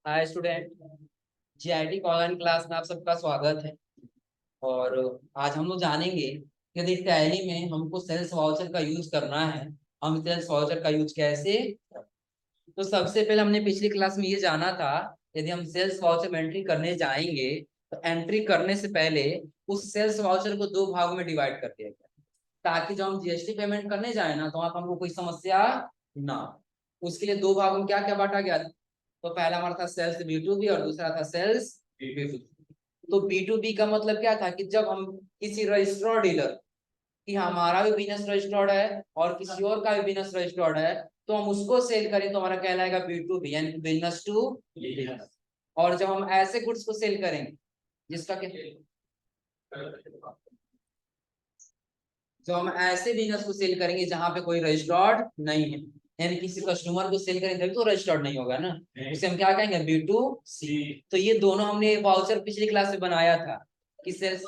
हाय student, GIT online class में आप सबका स्वागत है। और आज हम लोग जानेंगे कि यदि टैली में हमको सेल्स वाउचर का यूज करना है, हम सेल्स वाउचर का यूज कैसे। तो सबसे पहले हमने पिछली क्लास में ये जाना था, यदि हम सेल्स वाउचर में एंट्री करने जाएंगे तो एंट्री करने से पहले उस सेल्स वाउचर को दो भागों में डिवाइड कर दिया गया, ताकि जब हम जीएसटी पेमेंट करने जाए ना तो वहां पर हमको कोई समस्या ना हो। उसके लिए दो भागों में क्या क्या बांटा गया। तो पहला हमारा था सेल्स B2B और दूसरा था सेल्स B2C। तो B2B का मतलब क्या था कि जब हम किसी रजिस्टर्ड डीलर कि हमारा भी बिजनेस रजिस्टर्ड है और किसी और का भी बिजनेस रजिस्टर्ड है, तो हम उसको सेल करें तो हमारा कहलाएगा B2B, यानी बिजनेस टू बिजनेस। और जब हम ऐसे गुड्स को सेल करेंगे जिसका जो हम ऐसे बिजनेस को सेल करेंगे जहां पे कोई रजिस्टर्ड नहीं है, यानी किसी कस्टमर को सेल करेंगे तभी तो रजिस्टर्ड नहीं होगा ना, उसे हम क्या कहेंगे B2C। तो ये दोनों हमने वाउचर पिछली क्लास में बनाया था कि सेल्स।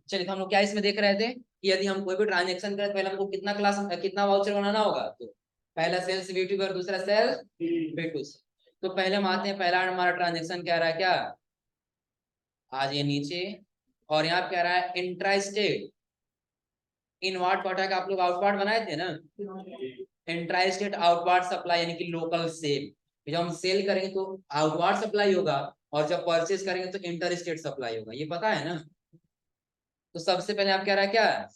चलिए, तो हम लोग क्या इसमें देख रहे थे कि यदि हम कोई भी ट्रांजेक्शन करें तो पहले हमको कितना वाउचर बनाना होगा। तो पहला सेल्स B2B और दूसरा सेल्स B2C। तो पहले हम आते हैं, पहला हमारा ट्रांजेक्शन क्या रहा है, क्या आज ये नीचे, और यहाँ पे क्या रहा है इंट्रा स्टेट इनवार्ड पटा के आप लोग आउटवार्ड बनाए थे ना, इंट्रा स्टेट आउटवार्ड सप्लाई यानी कि लोकल सेल। जब हम सेल करेंगे तो आउटवार्ड सप्लाई होगा, और जब परचेज करेंगे तो इंटर स्टेट सप्लाई होगा, ये पता है ना। तो सबसे पहले आप कह रहा है क्या,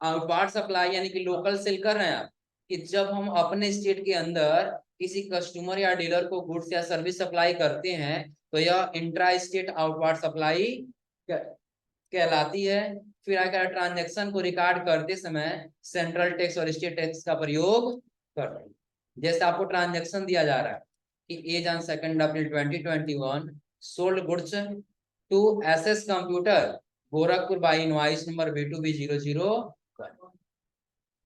आउटवार्ड सप्लाई यानी कि लोकल सेल कर रहे हैं आप, कि जब हम अपने स्टेट के अंदर किसी कस्टमर या डीलर को गुड्स या सर्विस सप्लाई करते हैं तो यह इंट्रा स्टेट आउटवार्ड सप्लाई कहलाती है। फिर अगर ट्रांजैक्शन को रिकॉर्ड करते समय सेंट्रल टैक्स और स्टेट टैक्स का प्रयोग करते हैं। जैसे आपको ट्रांजैक्शन दिया जा रहा है कि as on 2 April 2021 sold goods to SS computer Gorakhpur by invoice number B2B001।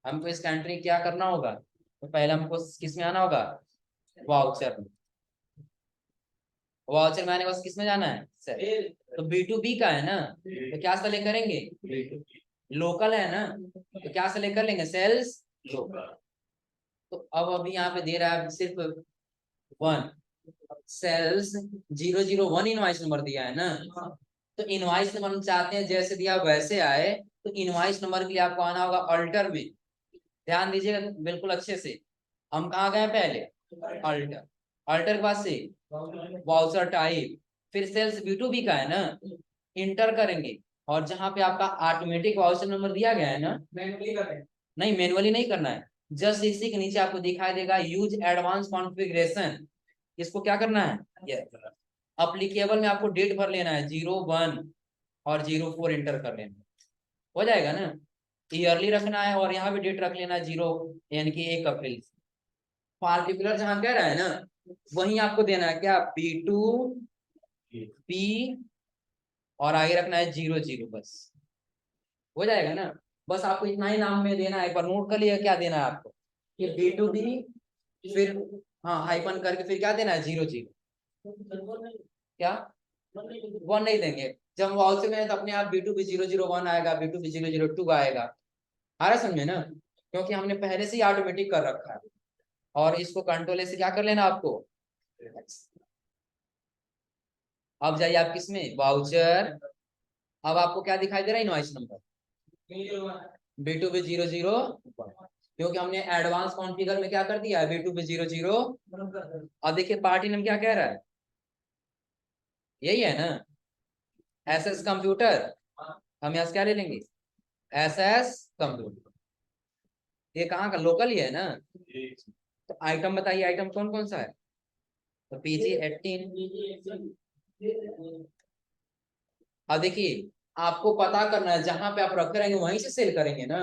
हमको इसका एंट्री क्या करना होगा, तो पहले हमको किस में आना होगा, वाउचर में। वाउचर में आने के बाद किस में जाना है, सर तो B2B का है ना, तो क्या सेलेक्ट करेंगे, लोकल है ना, तो क्या सेलेक्ट कर लेंगे, सेल्स लोकल। तो अब अभी यहाँ पे दे रहा है सिर्फ 1, सेल्स 001 इनवॉइस नंबर दिया है ना। तो इनवॉइस नंबर हम चाहते हैं जैसे दिया वैसे आए, तो इनवॉइस नंबर के लिए आपको आना होगा अल्टर में। ध्यान दीजिएगा बिल्कुल अच्छे से। हम कहाँ गए पहले, अल्टर, अल्टर के बाद से वाउचर टाइप, फिर सेल्स B2B का है ना, इंटर करेंगे। और जहां पे आपका ऑटोमेटिक वाउचर नंबर दिया गया है ना, नहीं मैनुअली नहीं करना है, जस्ट इसी के नीचे आपको दिखाई देगा यूज एडवांस कॉन्फ़िगरेशन, इसको क्या करना है, अप्लीकेबल में आपको डेट भर लेना है 01 और 04 इंटर कर लेना, हो जाएगा ना। ईयरली रखना है और यहाँ भी डेट रख लेना 0 यानी कि 1 अप्रैल। पार्टिकुलर जहां कह रहा है ना वहीं आपको देना है क्या, B2B और आगे रखना है 00 बस, हो जाएगा ना। बस आपको इतना ही नाम में देना है, एक बार नोट कर लिया क्या देना है आपको, कि B2B, फिर हाँ हाइपन करके फिर क्या देना है 00, क्या 1 नहीं देंगे। जब वाउचर में है तो अपने आप B2B001 आएगा, B2B002 आएगा, आ रहा समझे ना, क्योंकि हमने पहले से ही ऑटोमेटिक कर रखा है। और इसको कंट्रोल से क्या कर लेना आपको, अब जाइए आप किसमें, वाउचर। अब आपको क्या दिखाई दे रहा है, इनवॉइस नंबर B2B001, क्योंकि हमने एडवांस कॉन्फ़िगर में क्या कर दिया है, B2B00। अब देखिए पार्टी नेम क्या कह रहा है, यही है ना, एसएस कंप्यूटर। हम यहाँ से क्या ले लेंगे, एसएस कंप्यूटर, ये कहाँ का, लोकल ही है ना। तो आइटम बताइए, आइटम कौन कौन सा है, तो PG18। अब देखिए आपको पता करना है जहां पे आप रख रहेंगे वहीं से सेल करेंगे ना।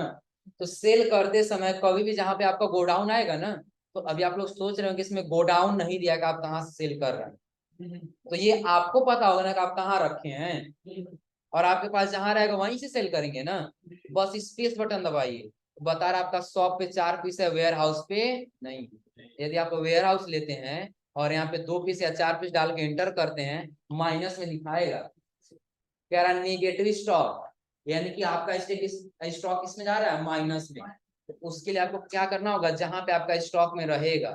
तो सेल करते समय कभी भी जहां पे आपका गोडाउन आएगा ना, तो अभी आप लोग सोच रहे हो कि इसमें गोडाउन नहीं दिया कि आप कहाँ से सेल कर रहे हैं, तो ये आपको पता होगा ना कि आप कहाँ रखे हैं, और आपके पास जहां रहेगा वहीं से सेल करेंगे ना। बस स्पेस बटन दबाइए, बता रहा आपका शॉप पे 4 पीस है, वेयर हाउस पे नहीं। यदि आप वेयर हाउस लेते हैं और यहाँ पे 2 पीस या 4 पीस डाल के एंटर करते हैं, माइनस में दिखाएगा, कह रहा नेगेटिव स्टॉक, यानी कि आपका स्टॉक किसमें जा रहा है, माइनस में। तो उसके लिए आपको क्या करना होगा, जहां पे आपका स्टॉक में रहेगा,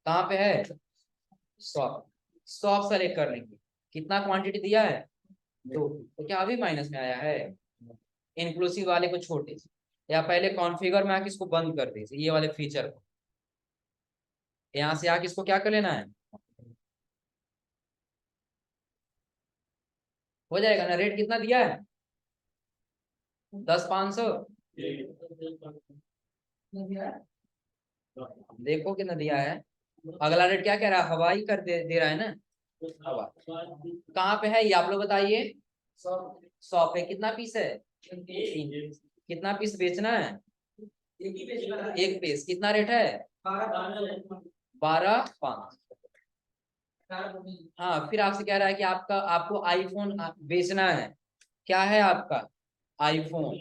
कहाँ पे है, स्टॉक, स्टॉक सेलेक्ट कर लेंगे। कितना क्वांटिटी दिया है, 2, तो क्या अभी माइनस में आया है, इंक्लूसिव वाले को छोटे, या पहले कॉन्फ़िगर में आके इसको बंद कर दे, ये वाले फीचर को, यहाँ से आके इसको क्या कर लेना है, हो जाएगा ना। रेट कितना दिया है, 10,500, देखो कितना दिया है। अगला रेट क्या कह रहा है, हवाई कर दे रहा है ना, हवा। कहाँ पे है ये आप लोग बताइए, 100 पे कितना पीस है, 3। कितना पीस बेचना है, 1 पीस। कितना रेट है, 12,500। हाँ, फिर आपसे कह रहा है कि आपको आईफोन बेचना है, क्या है आपका, आईफोन,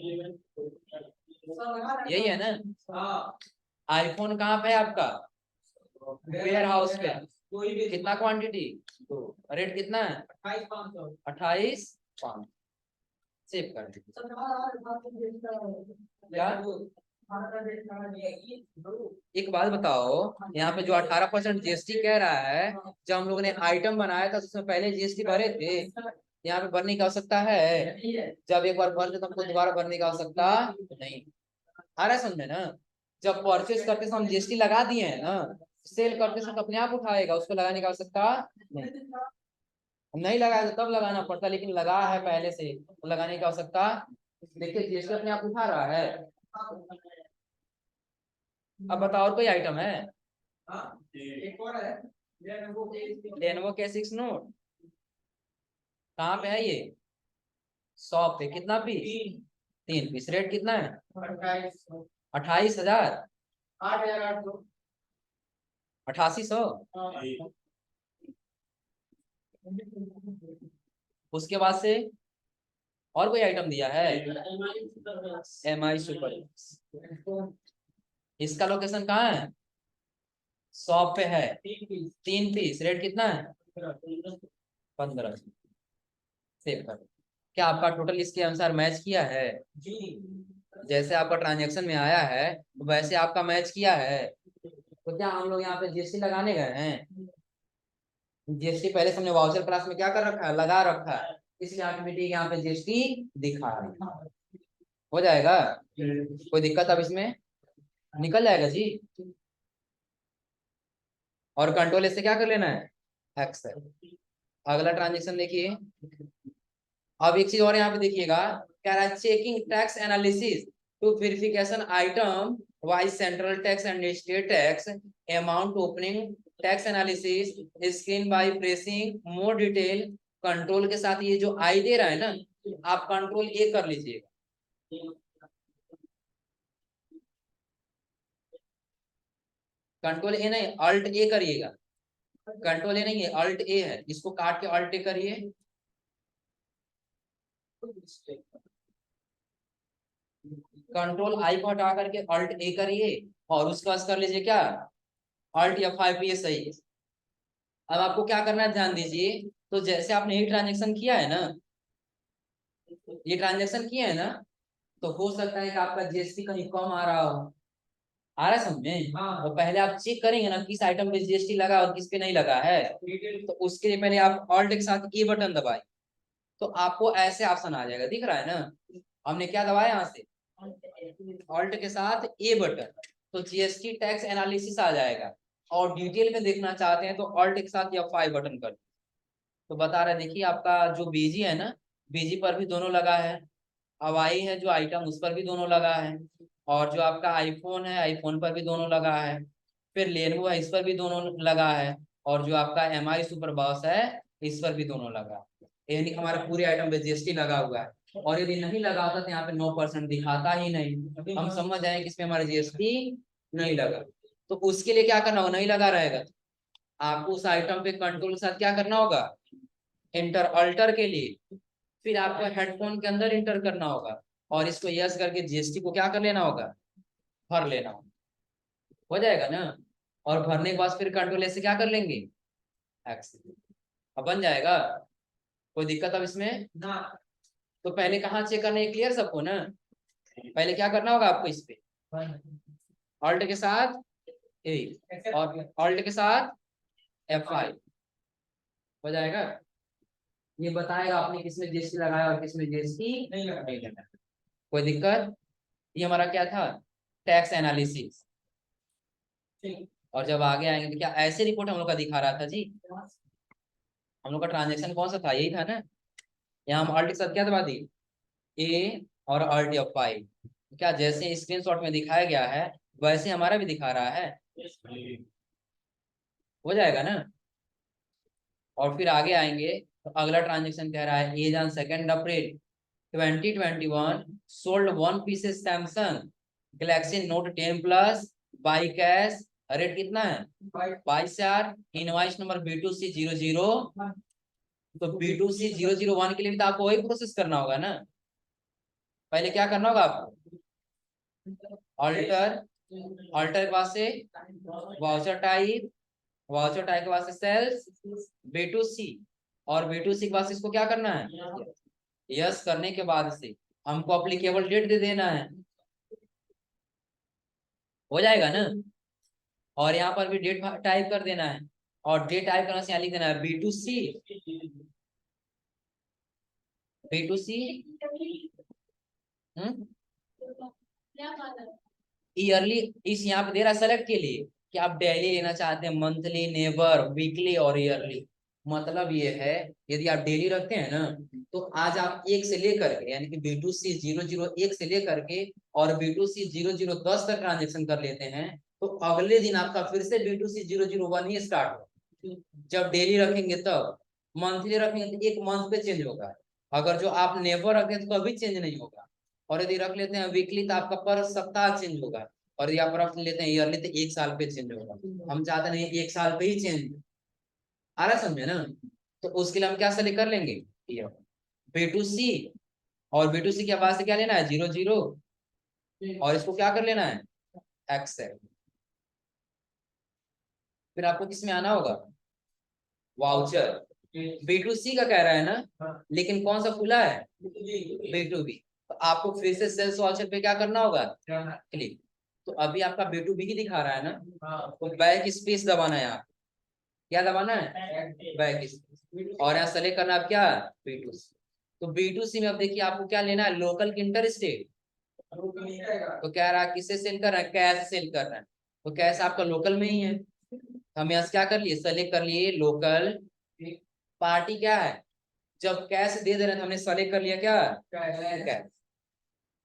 यही है ना। आईफोन कहाँ पे है आपका, वेयर हाउस पे। कितना क्वांटिटी, तो रेट कितना है, 28,500। सेव कर दीजिए। क्या, एक बात बताओ, यहाँ पे जो 18% जीएसटी कह रहा है, जब हम लोगों ने आइटम बनाया था तो उसमें पहले जीएसटी भरे थे, यहाँ पे भरने की आवश्यकता है, जब एक बार भर दे तो हमको दोबारा भरने की आवश्यकता नहीं। आ रहा है समझे ना, जब परचेस करते समय हम जीएसटी लगा दिए हैं ना, सेल करते समय अपने आप उठाएगा, उसको लगाने की आवश्यकता नहीं। नहीं लगाया तो तब लगाना पड़ता, लेकिन लगा है पहले से तो लगाने की आवश्यकता। देखिए जीएसटी अपने आप उठा रहा है। अब बताओ और कोई आइटम है, एक और है, लेनोवो K6 नोट, कहाँ पे है ये, 100 पे। कितना पीस, 3 पीस। रेट कितना है, 28,000, 8800। उसके बाद से और कोई आइटम दिया है, MI सुपर, इसका लोकेशन कहाँ है, 100 पे है, 3 पीस। रेट कितना है, 1500। सेव कर, क्या आपका टोटल इसके अनुसार मैच किया है, जैसे आपका ट्रांजेक्शन में आया है वैसे आपका मैच किया है। तो क्या हम लोग यहाँ पे जीएसटी लगाने गए हैं, जीएसटी पहले से हमने वाउचर क्लास में क्या कर रखा है, लगा रखा है, इसलिए ऑटोमेटिक यहाँ पे जीएसटी दिखा रहा है। हो जाएगा, कोई दिक्कत अब इसमें, निकल जाएगा जी। और कंट्रोल से क्या कर लेना है, एक्स है। अगला ट्रांजेक्शन देखिए। अब एक चीज और यहाँ पे देखिएगा, क्या रहा है, checking tax analysis to verification item wise central tax and state tax amount opening tax analysis screen by pressing more detail. Control के साथ ये जो आई दे रहा है ना, आप कंट्रोल ए कर लीजिएगा। कंट्रोल ए नहीं, अल्ट ए करिएगा। कंट्रोल ए नहीं है, अल्ट ए है, इसको काट के अल्ट ए करिए। कंट्रोल आई को हटा करके अल्ट ए करिए, और उसके बाद कर लीजिए क्या, अल्ट F5 पे, ये सही है। अब आपको क्या करना है ध्यान दीजिए। तो जैसे आपने ये ट्रांजेक्शन किया है ना, ये ट्रांजेक्शन किया है ना, तो हो सकता है कि आपका जीएसटी कहीं कम आ रहा हो। आ रहा है समझ में, तो पहले आप चेक करेंगे ना किस आइटम पे जीएसटी लगा और किस पे नहीं लगा है। तो उसके लिए पहले आप ऑल्ट के साथ ए बटन दबाए, तो आपको ऐसे ऑप्शन आ जाएगा, दिख रहा है ना, हमने क्या दबाया यहाँ से, ऑल्ट के साथ ए बटन, तो जीएसटी टैक्स एनालिसिस आ जाएगा। और डिटेल में देखना चाहते हैं तो ऑल्ट के साथ F5 बटन कर। तो बता रहे देखिए, आपका जो बीजी है ना, बीजी पर भी दोनों लगा है, हवाई है जो आइटम उस पर भी दोनों लगा है, और जो आपका आईफोन है आईफोन पर भी दोनों लगा है, फिर लेनोवो है इस पर भी दोनों लगा है, और जो आपका MI सुपर बॉस है इस पर भी दोनों लगा है। यानी कि हमारे पूरे आइटम पे जीएसटी लगा हुआ है। और यदि नहीं लगा होता तो यहाँ पे 9% दिखाता ही नहीं, हम समझ जाए कि इसमें हमारा जीएसटी नहीं लगा। तो उसके लिए क्या करना होगा, नहीं लगा रहेगा, आपको उस आइटम पे कंट्रोल के साथ क्या करना होगा, इंटर, अल्टर के लिए फिर आपको हेडफोन के अंदर इंटर करना होगा, और इसको यस करके जीएसटी को क्या कर लेना होगा, भर लेना होगा। हो जाएगा ना। और भरने के बाद फिर कंट्रोल से क्या कर लेंगे, एक्स, अब बन जाएगा। कोई दिक्कत अब इसमें ना, तो पहले कहाँ चेक करना है, क्लियर सबको ना? पहले क्या करना होगा आपको, इस पे ऑल्ट के साथ ए और ऑल्ट के साथ F5 हो जाएगा। ये बताएगा आपने किसमें जीएसटी लगाया और किसमें जीएसटी नहीं लगाया। कोई दिक्कत? ये हमारा क्या था, टैक्स एनालिसिस। और जब आगे आएंगे तो क्या ऐसे रिपोर्ट हम लोग का दिखा रहा था जी? हम लोग का ट्रांजेक्शन कौन सा था, यही था ना? यहाँ हम ऑल्ट के साथ क्या दबा दी, ए और ऑल्ट F5। क्या जैसे स्क्रीनशॉट में दिखाया गया है वैसे हमारा भी दिखा रहा है, हो जाएगा ना? और फिर आगे आएंगे तो अगला ट्रांजेक्शन कह रहा है as on 2 April 2021 sold 1 pieces Samsung Galaxy Note 10 plus by cash, rate कितना है 22,000, इनवॉइस नंबर B2C00। तो B2C001 के लिए भी तो आपको वही प्रोसेस करना होगा ना। पहले क्या करना होगा आपको, ऑल्टर, ऑल्टर के पास से वाउचर टाइप, वाउचर टाइप के पास से सेल्स B2C, और B2C के पास इसको क्या करना है, यस करने के बाद से हमको अप्लीकेबल डेट दे देना है, हो जाएगा ना? और यहाँ पर भी डेट टाइप कर देना है, और डेट टाइप करने से यहाँ लिख देना है B2C ईयरली। इस यहाँ पे दे रहा है सेलेक्ट के लिए कि आप डेली लेना चाहते हैं, मंथली, नेवर, वीकली और ईयरली। मतलब ये है यदि आप डेली रखते हैं ना तो आज आप 1 से लेकर के यानी कि B2C001 से लेकर के और B2C0010 तक ट्रांजेक्शन कर लेते हैं तो अगले दिन आपका फिर से B2C001 ही स्टार्ट हो। जब डेली रखेंगे तब, मंथली रखेंगे तो 1 मंथ पे चेंज होगा, अगर जो आप नेवर रखें तो कभी चेंज नहीं होगा। और यदि रख लेते हैं वीकली तो आपका पर सप्ताह चेंज होगा, और यदि आप रख लेते हैं ईयरली तो 1 साल पे चेंज होगा। हम चाहते नहीं 1 साल पे ही चेंज, आ रहा समझे ना? तो उसके लिए हम क्या सेलेक्ट कर लेंगे, B2C, और B2C के बाद से क्या लेना है 00, और इसको क्या कर लेना है एक्सेप्ट। फिर आपको किसमें आना होगा, वाउचर। B2C का कह रहा है ना, लेकिन कौन सा खुला है, B2B। तो आपको फिर से सेल्स वाउचर पे क्या करना होगा, क्लिक। तो अभी आपका B2B ही दिखा रहा है ना, तो बैक स्पेस दबाना है, आप क्या दबाना है, बैक स्पेस, और यहाँ सेलेक्ट करना है क्या, B2C। तो B2C में अब देखिए आपको क्या लेना है, लोकल की इंटर स्टेट। तो कह रहा है किससे सेल कर रहा है, कैश सेल कर रहा है, तो कैश आपका लोकल में ही है। हम यहाँ क्या कर लिए, सेलेक्ट कर लिए लोकल। पार्टी क्या है, जब कैश दे दे रहे हैं तो हमने सेलेक्ट कर लिया क्या, कैश।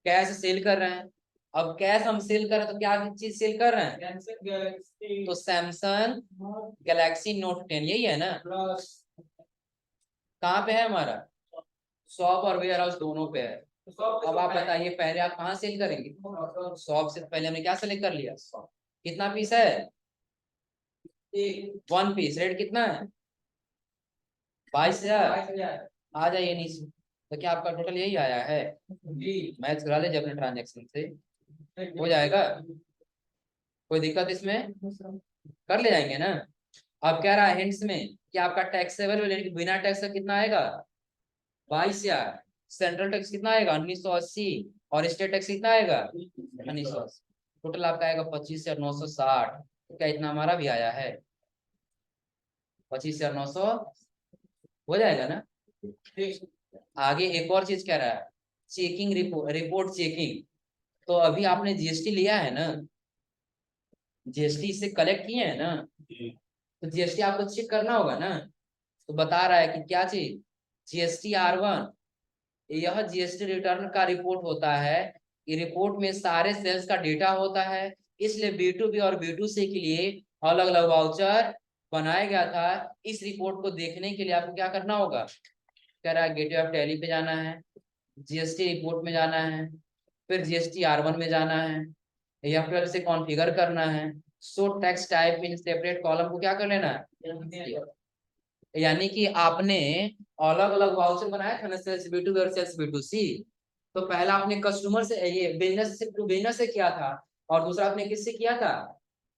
कैश सेल कर रहे हैं, अब कैश हम सेल कर रहे हैं तो क्या चीज सेल कर रहे हैं, तो सैमसंग गैलेक्सी नोट 10 यही है ना। कहाँ पे है हमारा, शॉप और वेयर हाउस दोनों पे है। अब आप बताइए पहले आप कहाँ सेल करेंगे, शॉप से पहले हमने क्या सेलेक्ट कर लिया, कितना पीस है, 1 पीस, रेट कितना है 22,000। आ जाइए नीचे, तो क्या आपका टोटल यही आया है, मैच करा लीजिए अपने ट्रांजेक्शन से, हो जाएगा। कोई दिक्कत इसमें, कर ले जाएंगे ना। अब कह रहा है हिंट्स में कि आपका टैक्सेबल यानी कि बिना टैक्स का कितना आएगा 22,000, सेंट्रल टैक्स कितना आएगा 1980, और स्टेट टैक्स कितना आएगा 1980, टोटल आपका आएगा 25,960। तो क्या इतना हमारा भी आया है 25,900, हो जाएगा ना। आगे एक और चीज कह रहा है, चेकिंग रिपोर्ट चेकिंग। तो अभी आपने जीएसटी लिया है ना, जीएसटी से कलेक्ट किए हैं ना, तो जीएसटी आपको चेक करना होगा ना। तो बता रहा है कि क्या चीज, GST-R1, यह जीएसटी रिटर्न का रिपोर्ट होता है। ये रिपोर्ट में सारे सेल्स का डेटा होता है, इसलिए B2B और B2C के लिए अलग अलग वाउचर बनाया गया था। इस रिपोर्ट को देखने के लिए आपको क्या करना होगा, कह रहा है गेटवे ऑफ टैली पे जाना है, जीएसटी रिपोर्ट में जाना है, फिर GST-R1 में जाना है, F12 से कॉन्फ़िगर करना है, so tax type in separate column को क्या कर लेना है। यानी कि आपने अलग अलग वाउचर बनाया था ना, सेल्स B2B और सेल्स B2C। तो पहला आपने कस्टमर से, ये बिजनेस से टू बिजनेस से किया था, और दूसरा आपने किससे किया था,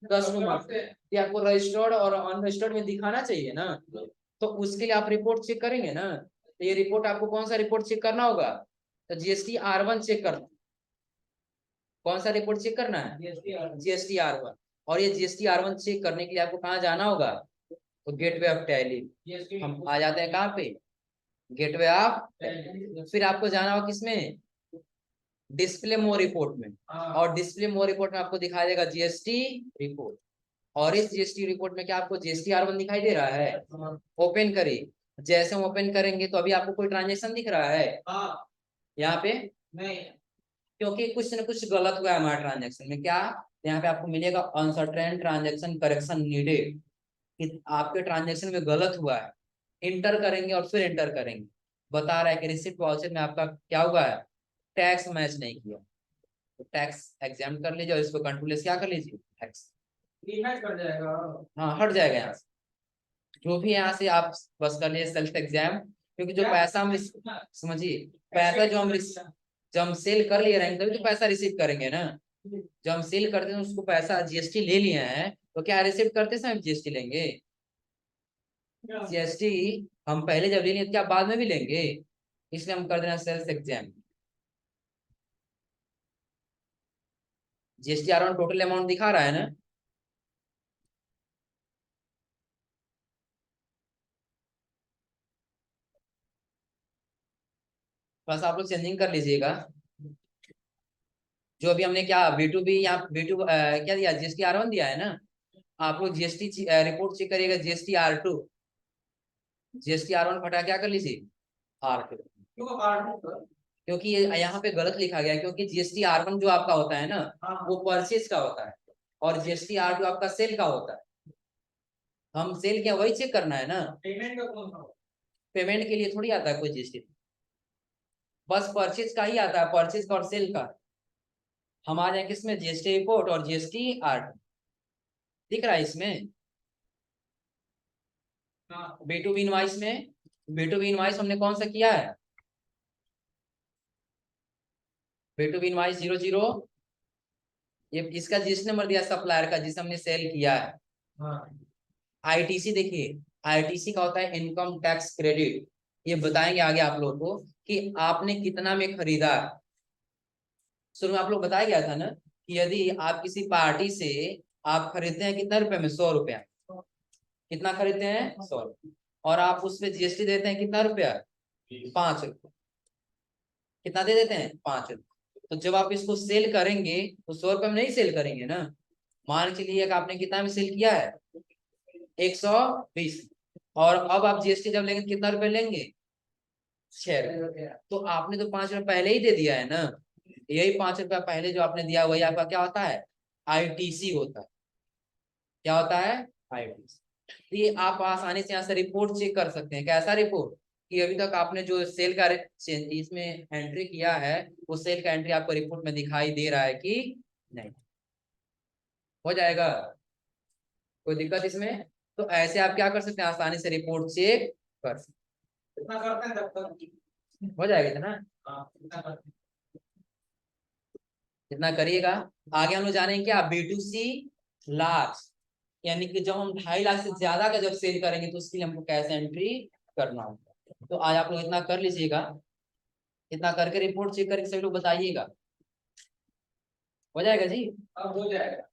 कस्टमर से। ये आपको रजिस्टर्ड और अनरजिस्टर्ड में दिखाना चाहिए ना, तो उसके लिए आप रिपोर्ट चेक करेंगे ना। तो ये रिपोर्ट आपको कौन सा रिपोर्ट चेक करना होगा, तो जीएसटी R1 चेक करना, कौन सा रिपोर्ट चेक करना है, जीएसटी R1। और ये जीएसटी R1 चेक करने के लिए आपको कहाँ जाना होगा, तो गेटवे ऑफ टैली। हम आ जाते हैं कहाँ पे, गेटवे ऑफ, फिर आपको जाना होगा किसमें, डिस्प्ले मोर रिपोर्ट में। और डिस्प्ले मोर रिपोर्ट में आपको दिखाई देगा जीएसटी रिपोर्ट। और इस जीएसटी रिपोर्ट में क्या आपको जीएसटी R1 दिखाई दे रहा है, ओपन करिए। जैसे हम ओपन करेंगे तो अभी आपको कोई ट्रांजेक्शन दिख रहा है यहाँ पे नहीं, क्योंकि कुछ न कुछ गलत हुआ है हमारे ट्रांजेक्शन में। क्या, यहाँ पे आपको मिलेगा अनसर्टेन ट्रांजेक्शन करेक्शन नीडेड, कि आपके ट्रांजेक्शन में गलत हुआ है। इंटर करेंगे और फिर इंटर करेंगे, बता रहा है कि रिसिप्ट वाउचर में आपका क्या हुआ है, टैक्स मैच नहीं किया। तो टैक्स एग्जाम कर लीजिए और इसको कंट्रोल क्या कर लीजिए, टैक्स कर जाएगा, हाँ हट जाएगा यहाँ से। जो भी यहाँ से आप बस कर लिए सेल्फ एग्जाम, क्योंकि जो पैसा हम समझिए, पैसा जो हम जब हम सेल कर लिए रहेंगे तभी तो पैसा रिसीव करेंगे ना। जब हम सेल करते हैं उसको पैसा जीएसटी ले लिए हैं, तो क्या रिसीव करते समय जीएसटी लेंगे, जीएसटी हम पहले जब ले लिए क्या बाद में भी लेंगे, इसलिए हम कर देना sales exam. GST R1 total amount दिखा रहा है ना, बस आप लोग चेंजिंग कर लीजिएगा। जो अभी हमने क्या B2B यहाँ B2 क्या दिया, जीएसटी R1 दिया है ना, आप लोग जीएसटी रिपोर्ट चेक करिएगा, जीएसटी R2, जीएसटी R1 हटा क्या कर लीजिए R2, क्योंकि ये यहाँ पे गलत लिखा गया है, क्योंकि जीएसटी R1 जो आपका होता है ना वो परचेज का होता है, और जीएसटी R2 आपका सेल का होता है। हम सेल क्या वही चेक करना है ना, पेमेंट का कौन सा, पेमेंट के लिए थोड़ी आता है कोई जीएसटी, बस परचेज का ही आता है, परचेज का और सेल का। हम आ जाए किसमें, जीएसटी रिपोर्ट और जीएसटी R2 दिख रहा है इसमें। B2B इनवॉइस में, B2B इनवॉइस हमने कौन सा किया है, B2B इनवॉइस 00, ये इसका जीएसटी नंबर दिया सप्लायर का जिसे हमने सेल किया है। आईटीसी देखिए, आईटीसी का होता है इनकम टैक्स क्रेडिट, ये बताएंगे आगे आप लोगों को कि आपने कितना में खरीदा। शुरू में आप लोग बताया गया था ना कि यदि आप किसी पार्टी से आप खरीदते हैं कितना रुपए में, 100 रुपया, कितना खरीदते हैं 100, और आप उसमें जीएसटी देते हैं कितना रुपया, 5 रुपया, कितना दे देते हैं 5 रुपया। तो जब आप इसको सेल करेंगे तो 100 रुपये में नहीं सेल करेंगे ना, मान के लिए आपने कितना में सेल किया है 120, और अब आप जीएसटी जब लेंगे कितना रुपए लेंगे 6 रुपया। तो आपने तो 5 रुपया पहले ही दे दिया है ना, यही 5 रुपया पहले जो आपने दिया वही आपका क्या होता है, आईटीसी होता है। क्या होता है, आईटीसी। तो ये आप आसानी से यहाँ से रिपोर्ट चेक कर सकते हैं, कैसा रिपोर्ट, कि अभी तक आपने जो सेल का इसमें एंट्री किया है वो सेल का एंट्री आपको रिपोर्ट में दिखाई दे रहा है कि नहीं। हो जाएगा, कोई दिक्कत इसमें, तो ऐसे आप क्या कर सकते हैं, आसानी से रिपोर्ट चेक कर सकते हैं। हो जाएगा इतना, इतना करिएगा। आगे हम लोग जानेंगे क्या, B2C लार्ज, यानी कि जब हम 2.5 लाख से ज्यादा का जब सेल करेंगे तो उसके लिए हमको कैसे एंट्री करना होगा। तो आज आप लोग इतना कर लीजिएगा, इतना करके रिपोर्ट चेक करके सभी लोग बताइएगा। हो जाएगा जी, अब हो जाएगा।